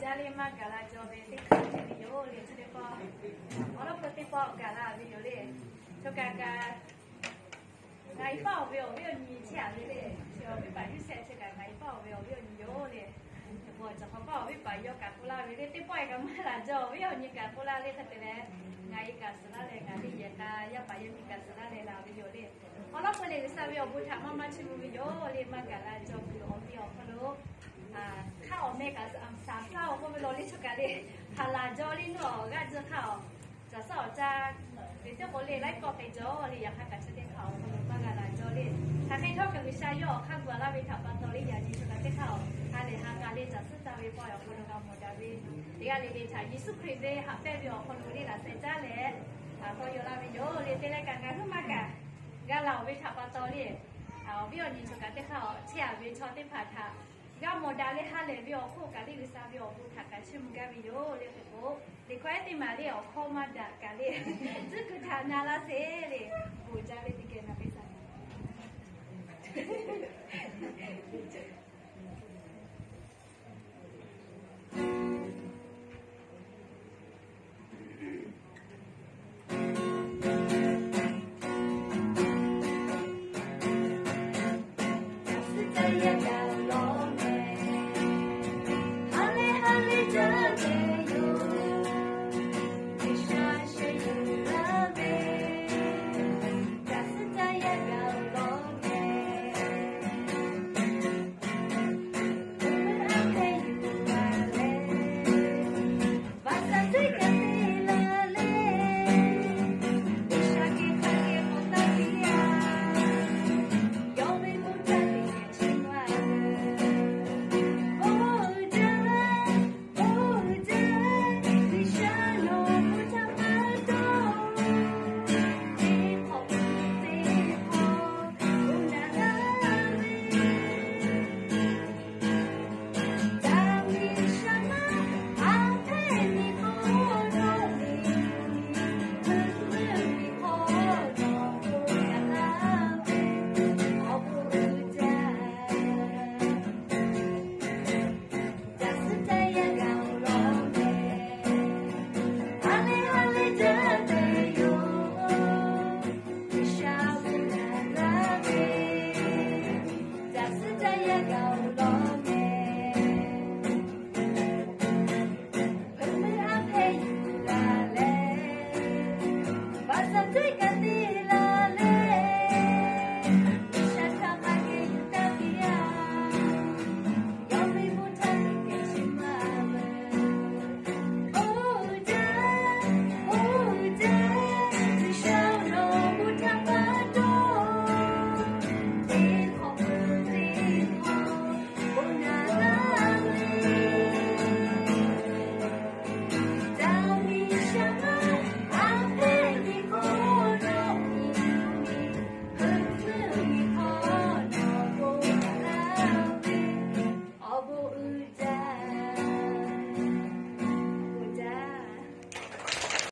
家里嘛干了就被得看见的有的这里包，我那不得包干了的有的，就干干。ngày bao biểu biểu nhị chả đấy đấy, chiều với bảy cái xe cả ngày bao biểu biểu nhị vô đấy, rồi cho họ bao với bảy vô cả pula với đấy tiếp quay cái mà là cho biểu như cả pula đấy thật đấy, ngày cả sữa đấy ngày đi về cả, ya bảy như cả sữa đấy là biểu đấy, họ nói cái này sao biểu bút thằng mama chỉ biểu đấy mà cả là cho biểu biểu cái đó,ข้าวแม่ก็สามเศร้าก็ไม่รู้ลิชุกะเลยพาลาจอลินอก็จะข้าวจะสาวจะเดี๋ยวจะบอกเลยไล่ก็ไปจอเลยอยากให้กันเสด็จเขาคนรู้ว่าการจอเลยถ้าให้เท่ากับวิชาย่อข้าวบัวลาไปถับปันตอรี่อยากยิชุกะเสด็จเขาถ้าเลยหาการเลยจะสื่อสารไปปล่อยคนรู้กันหมดเลยเดี๋ยวเลยใช้ยิสุคริสต์หาแปะไปออกคนรู้นี่แหละเสร็จจ้าเลยพออยู่ลาไปโยเลยเตะรายการงานขึ้นมากันก็เราไปถับปันตอรี่วิวยิชุกะเสด็จเขาเชี่ยวิชอติผ่าทาก็โมดาเลฮาเลวิโอคู่กันลิซาวิโอคู่ถักกันชิมกันวิโอเลโก้เลควายติมาเลโอข้อมาดักกันเลซึ่งคือทานาลาเซเลปูใจ